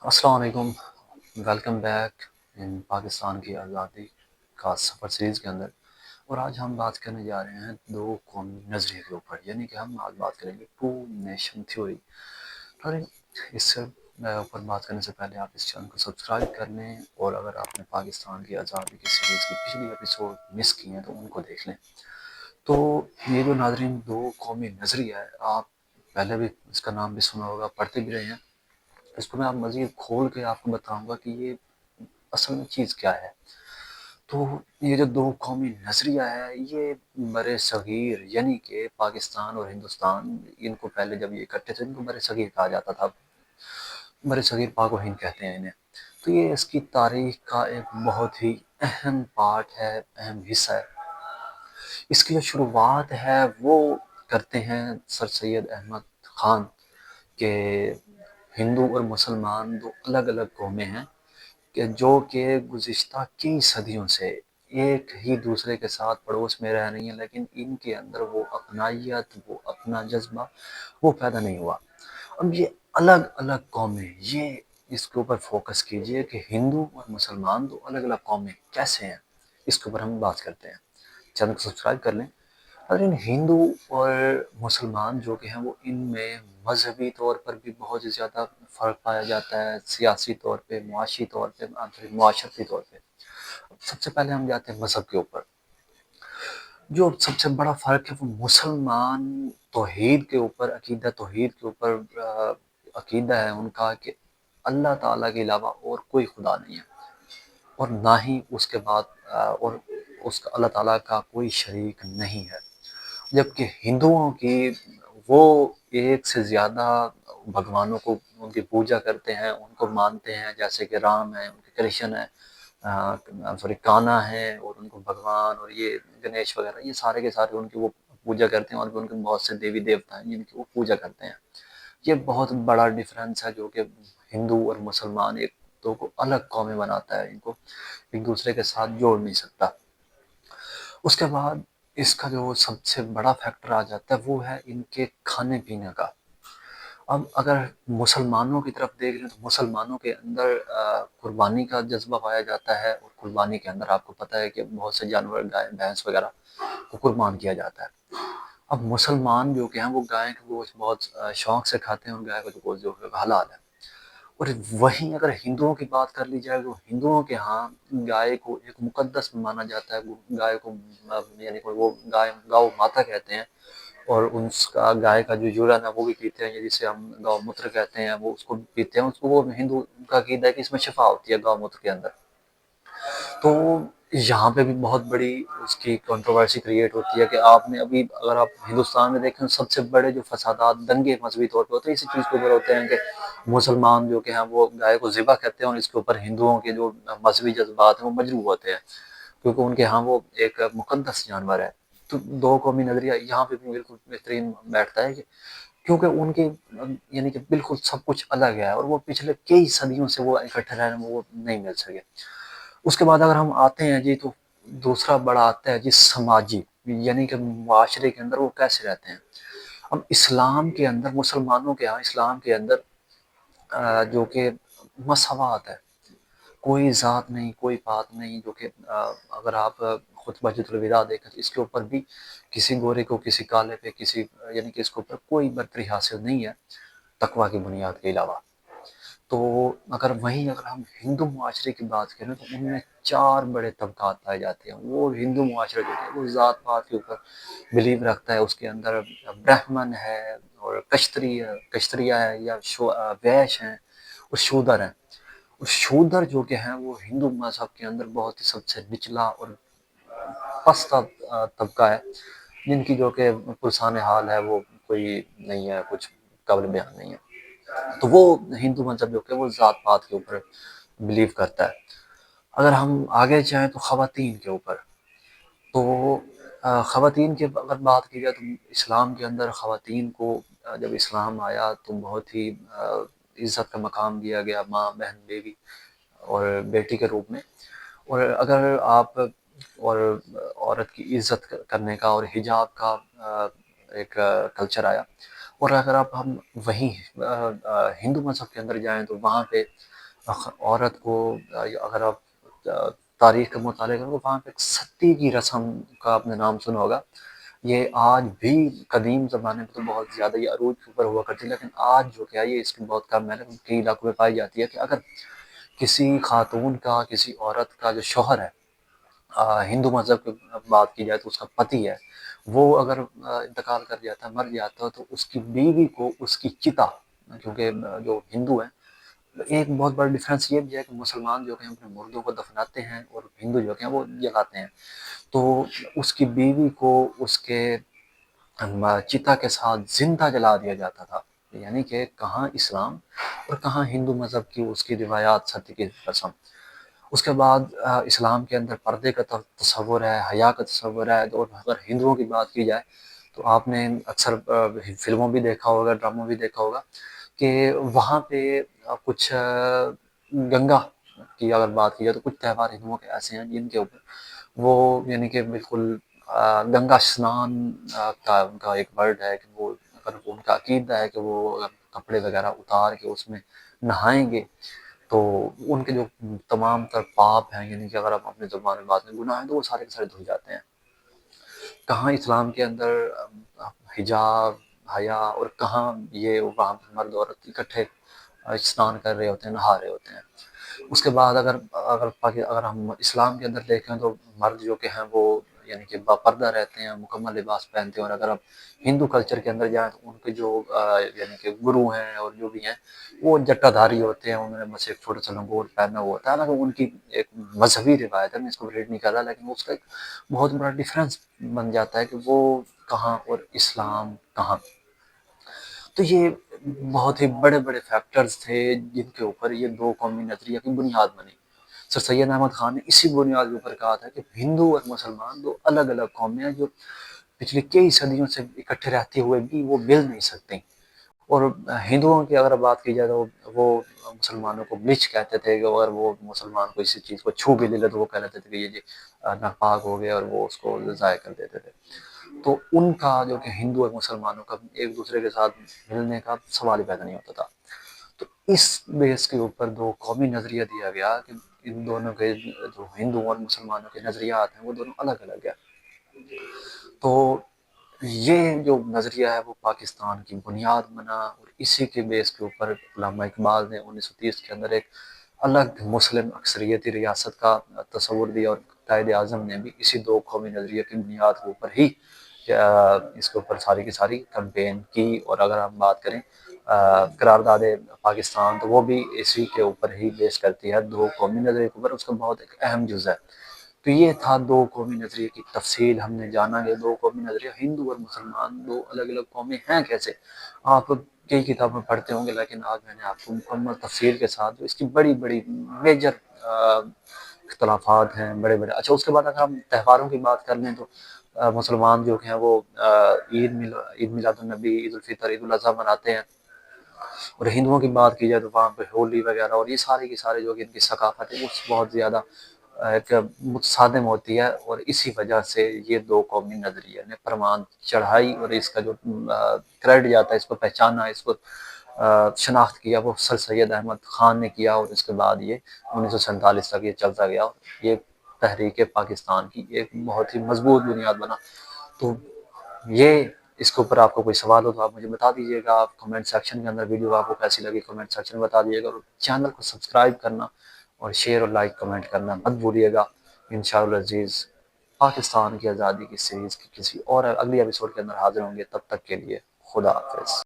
السلام علیکم. Welcome back in Pakistan کی آزادی کا سفر سیریز کے اندر. اور آج ہم بات کرنے جا رہے ہیں دو قومی نظریے کے اوپر، یعنی کہ ہم آج بات کریں گے ٹو نیشن تھیوری. اور اس سے اوپر بات کرنے سے پہلے آپ اس چینل کو سبسکرائب کر لیں، اور اگر آپ نے پاکستان کی آزادی کی سیریز کی پچھلی ایپیسوڈ مس کی ہیں تو ان کو دیکھ لیں. تو یہ جو ناظرین دو قومی نظریہ ہے، آپ پہلے بھی اس کا نام بھی سنا ہوگا، پڑھتے بھی رہے ہیں. اس کو میں آپ مزید کھول کے آپ کو بتاؤں گا کہ یہ اصل میں چیز کیا ہے. تو یہ جو دو قومی نظریہ ہے، یہ بر صغیر یعنی کہ پاکستان اور ہندوستان، ان کو پہلے جب یہ اکٹھے تھے ان کو بر صغیر کہا جاتا تھا. بر صغیر پاک و ہند کہتے ہیں انہیں. تو یہ اس کی تاریخ کا ایک بہت ہی اہم پارٹ ہے، اہم حصہ ہے. اس کی جو شروعات ہے وہ کرتے ہیں سر سید احمد خان کہ ہندو اور مسلمان دو الگ الگ قومیں ہیں کہ جو کہ گزشتہ کئی صدیوں سے ایک ہی دوسرے کے ساتھ پڑوس میں رہ رہی ہیں، لیکن ان کے اندر وہ اپنائیت، وہ اپنا جذبہ وہ پیدا نہیں ہوا. اب یہ الگ الگ قومیں، یہ اس کے اوپر فوکس کیجئے کہ ہندو اور مسلمان دو الگ الگ قومیں کیسے ہیں. اس کے اوپر ہم بات کرتے ہیں. چینل کو سبسکرائب کر لیں. اور ان ہندو اور مسلمان جو کہ ہیں وہ ان میں مذہبی طور پر بھی بہت زیادہ فرق پایا جاتا ہے، سیاسی طور پہ، معاشی طور پہ، معاشرتی طور پہ. سب سے پہلے ہم جاتے ہیں مذہب کے اوپر. جو سب سے بڑا فرق ہے وہ مسلمان توحید کے اوپر، عقیدہ توحید کے اوپر عقیدہ ہے ان کا کہ اللہ تعالیٰ کے علاوہ اور کوئی خدا نہیں ہے، اور نہ ہی اس کے بعد اور اس کا اللہ تعالیٰ کا کوئی شریک نہیں ہے. جبکہ ہندوؤں کی وہ ایک سے زیادہ بھگوانوں کو ان کی پوجا کرتے ہیں، ان کو مانتے ہیں، جیسے کہ رام ہے، ان کے کرشن ہے، کانا ہے، اور ان کو بھگوان اور یہ گنیش وغیرہ، یہ سارے کے سارے ان کی وہ پوجا کرتے ہیں، اور ان کے بہت سے دیوی دیوتا ہیں جن کی وہ پوجا کرتے ہیں. یہ بہت بڑا ڈفرینس ہے جو کہ ہندو اور مسلمان ایک دو کو الگ قومیں بناتا ہے، ان کو ایک دوسرے کے ساتھ جوڑ نہیں سکتا. اس کے بعد اس کا جو سب سے بڑا فیکٹر آ جاتا ہے وہ ہے ان کے کھانے پینے کا. اب اگر مسلمانوں کی طرف دیکھ لیں تو مسلمانوں کے اندر قربانی کا جذبہ پایا جاتا ہے، اور قربانی کے اندر آپ کو پتہ ہے کہ بہت سے جانور، گائے بھینس وغیرہ کو قربان کیا جاتا ہے. اب مسلمان جو کہ ہیں وہ گائے کا گوشت بہت شوق سے کھاتے ہیں، اور گائے کا گوشت جو ہے حلال ہے. اور وہیں اگر ہندوؤں کی بات کر لی جائے تو ہندوؤں کے ہاں گائے کو ایک مقدس مانا جاتا ہے. گائے کو یعنی وہ گاؤ ماتا کہتے ہیں، اور اس کا گائے کا جو یورین ہے وہ بھی پیتے ہیں، جسے ہم گاؤ موتر کہتے ہیں، وہ اس کو پیتے ہیں. اس کو وہ ہندو کا عقیدہ ہے کہ اس میں شفا ہوتی ہے گاؤ موتر کے اندر. تو یہاں پہ بھی بہت بڑی اس کی کنٹروورسی کریٹ ہوتی ہے کہ آپ نے ابھی اگر آپ ہندوستان میں دیکھیں سب سے بڑے جو فسادات دنگے مذہبی طور پہ ہوتے ہیں اسی چیز کے اوپر ہوتے ہیں کہ مسلمان جو کہ ہیں وہ گائے کو ذبح کرتے ہیں، اور اس کے اوپر ہندوؤں کے جو مذہبی جذبات ہیں وہ مجروح ہوتے ہیں، کیونکہ ان کے ہاں وہ ایک مقدس جانور ہے. تو دو قومی نظریہ یہاں پہ بھی بالکل بہترین بیٹھتا ہے کہ کیونکہ ان کی یعنی کہ بالکل سب کچھ الگ ہے، اور وہ پچھلے کئی صدیوں سے وہ اکٹھے رہنے میں وہ نہیں مل سکے. اس کے بعد اگر ہم آتے ہیں جی تو دوسرا بڑا آتا ہے جی سماجی، یعنی کہ معاشرے کے اندر وہ کیسے رہتے ہیں. اب اسلام کے اندر، مسلمانوں کے ہاں اسلام کے اندر جو کہ مساوات ہے، کوئی ذات نہیں، کوئی بات نہیں. جو کہ اگر آپ خطبہ الوداع دیکھیں تو اس کے اوپر بھی کسی گورے کو کسی کالے پہ کسی یعنی کہ اس کے اوپر کوئی برتری حاصل نہیں ہے تقوی کی بنیاد کے علاوہ. تو اگر ہم ہندو معاشرے کی بات کریں تو ان میں چار بڑے طبقات پائے جاتے ہیں. وہ ہندو معاشرے جو ہے وہ ذات پات کے اوپر بلیو رکھتا ہے. اس کے اندر برہمن ہے، اور کشتریہ ہے، یا ویش ہیں، اور شودر ہیں. اور شودر جو کہ ہیں وہ ہندو مذہب کے اندر بہت ہی سب سے نچلا اور پستہ طبقہ ہے، جن کی جو کہ پرسان حال ہے وہ کوئی نہیں ہے، کچھ قابل بیان نہیں ہے. تو وہ ہندو مذہب جو کہ وہ ذات پات کے اوپر بلیو کرتا ہے. اگر ہم آگے جائیں تو خواتین کے اوپر، تو خواتین کی اگر بات کی جائے تو اسلام کے اندر خواتین کو جب اسلام آیا تو بہت ہی عزت کا مقام دیا گیا، ماں، بہن، بیوی اور بیٹی کے روپ میں. اور اگر آپ اور عورت کی عزت کرنے کا اور حجاب کا ایک کلچر آیا. اور اگر ہم وہیں ہندو مذہب کے اندر جائیں تو وہاں پہ عورت کو اگر آپ تاریخ کا مطالعہ کریں تو وہاں پہ ایک ستی کی رسم کا آپ نے نام سنا ہوگا. یہ آج بھی قدیم زمانے میں تو بہت زیادہ یہ عروج کے اوپر ہوا کرتی ہے، لیکن آج جو کیا یہ اس کی بہت کم ہے، لیکن کئی علاقوں میں پائی جاتی ہے کہ اگر کسی خاتون کا، کسی عورت کا جو شوہر ہے، ہندو مذہب کی بات کی جائے تو اس کا پتی ہے، وہ اگر انتقال کر جاتا ہے، مر جاتا ہے، تو اس کی بیوی کو اس کی چتا، کیونکہ جو ہندو ہیں، ایک بہت بڑا ڈفرینس یہ بھی ہے کہ مسلمان جو کہ اپنے مردوں کو دفناتے ہیں اور ہندو جو کہ وہ جلاتے ہیں، تو اس کی بیوی کو اس کے چتا کے ساتھ زندہ جلا دیا جاتا تھا. یعنی کہ کہاں اسلام اور کہاں ہندو مذہب کی اس کی روایات، ستی کی رسم. اس کے بعد اسلام کے اندر پردے کا تصور ہے، حیا کا تصور ہے. اور اگر ہندوؤں کی بات کی جائے تو آپ نے اکثر فلموں بھی دیکھا ہوگا، ڈراموں بھی دیکھا ہوگا کہ وہاں پہ کچھ گنگا کی اگر بات کی جائے تو کچھ تہوار ہندوؤں کے ایسے ہیں جن کے اوپر وہ یعنی کہ بالکل گنگا اسنان کا ایک ورڈ ہے کہ وہ اگر ان کا عقیدہ ہے کہ وہ اگر کپڑے وغیرہ اتار کے اس میں نہائیں گے تو ان کے جو تمام تر پاپ ہیں، یعنی کہ اگر آپ اپنے زبان میں بات کریں گناہ ہیں، تو وہ سارے کے سارے دھل جاتے ہیں. کہاں اسلام کے اندر حجاب، حیا، اور کہاں یہ وہاں مرد عورت اکٹھے اسنان کر رہے ہوتے ہیں، نہا رہے ہوتے ہیں. اس کے بعد اگر ہم اسلام کے اندر دیکھیں تو مرد جو کہ ہیں وہ یعنی کہ باپردہ رہتے ہیں، مکمل لباس پہنتے ہیں. اور اگر آپ ہندو کلچر کے اندر جائیں تو ان کے جو یعنی کہ گرو ہیں اور جو بھی ہیں وہ جٹا دھاری ہوتے ہیں، انہوں نے بس ایک چھوٹا سا لنگوٹ پہنا ہوا ہوتا ہے. حالانکہ ان کی ایک مذہبی روایت ہے، میں اس کو ریٹ نہیں کر رہا، لیکن اس کا ایک بہت بڑا ڈفرینس بن جاتا ہے کہ وہ کہاں اور اسلام کہاں. تو یہ بہت ہی بڑے بڑے فیکٹرز تھے جن کے اوپر یہ دو قومی نظریہ کی بنیاد بنی. سر سید احمد خان نے اسی بنیاد کے اوپر کہا تھا کہ ہندو اور مسلمان دو الگ الگ قومیں ہیں جو پچھلی کئی صدیوں سے اکٹھے رہتے ہوئے بھی وہ مل نہیں سکتے. اور ہندوؤں کی اگر بات کی جائے تو وہ مسلمانوں کو مرچ کہتے تھے کہ اگر وہ مسلمان کو اسی چیز کو چھو بھی لے لے تو وہ کہہ لیتے تھے کہ یہ جی ناپاک ہو گیا، اور وہ اس کو ضائع کر دیتے تھے. تو ان کا جو کہ ہندو اور مسلمانوں کا ایک دوسرے کے ساتھ ملنے کا سوال ہی پیدا نہیں ہوتا تھا. تو اس بیس کے اوپر دو قومی نظریہ دیا گیا کہ ان دونوں کے جو ہندو اور مسلمانوں کے نظریات ہیں وہ دونوں الگ الگ ہیں. تو یہ جو نظریہ ہے وہ پاکستان کی بنیاد بنا، اور اسی کے بیس کے اوپر علامہ اقبال نے 1930 کے اندر ایک الگ مسلم اکثریتی ریاست کا تصور دیا. اور قائد اعظم نے بھی اسی دو قومی نظریے کی بنیاد کے اوپر ہی اس کے اوپر ساری کی ساری کمپین کی. اور اگر ہم بات کریں قرارداد پاکستان تو وہ بھی اسی کے اوپر ہی بیس کرتی ہے، دو قومی نظریے کے اوپر. اس کا بہت ایک اہم جز ہے. تو یہ تھا دو قومی نظریے کی تفصیل. ہم نے جانا کہ دو قومی نظریہ ہندو اور مسلمان دو الگ الگ قومیں ہیں کیسے. آپ کئی کتابیں پڑھتے ہوں گے، لیکن آج میں نے آپ کو مکمل تفصیل کے ساتھ جو اس کی بڑی بڑی میجر اختلافات ہیں بڑے بڑے. اچھا، اس کے بعد اگر ہم تہواروں کی بات کر لیں تو مسلمان جو ہیں وہ عید میلاد النبی، عید الفطر، عید الاضحیٰ مناتے ہیں. اور ہندوؤں کی بات کی جائے تو وہاں پہ ہولی وغیرہ اور یہ سارے کی سارے جو کہ ان کی ثقافت ہے وہ بہت زیادہ ایک متصادم ہوتی ہے. اور اسی وجہ سے یہ دو قومی نظریے نے پرمان چڑھائی، اور اس کا جو کریڈٹ جاتا ہے، اس کو پہچانا، اس کو شناخت کیا، وہ سر سید احمد خان نے کیا. اور اس کے بعد یہ 1947 تک یہ چلتا گیا. یہ تحریک پاکستان کی ایک بہت ہی مضبوط بنیاد بنا. تو یہ اس کے اوپر آپ کو کوئی سوال ہو تو آپ مجھے بتا دیجیے گا. آپ کمنٹ سیکشن کے اندر ویڈیو آپ کو کیسی لگی کمنٹ سیکشن میں بتا دیجیے گا. اور چینل کو سبسکرائب کرنا اور شیئر اور لائک کمنٹ کرنا مت بھولیے گا. انشاءاللہ عزیز پاکستان کی آزادی کی سیریز کی کسی اور اگلی ایپیسوڈ کے اندر حاضر ہوں گے. تب تک کے لیے خدا حافظ.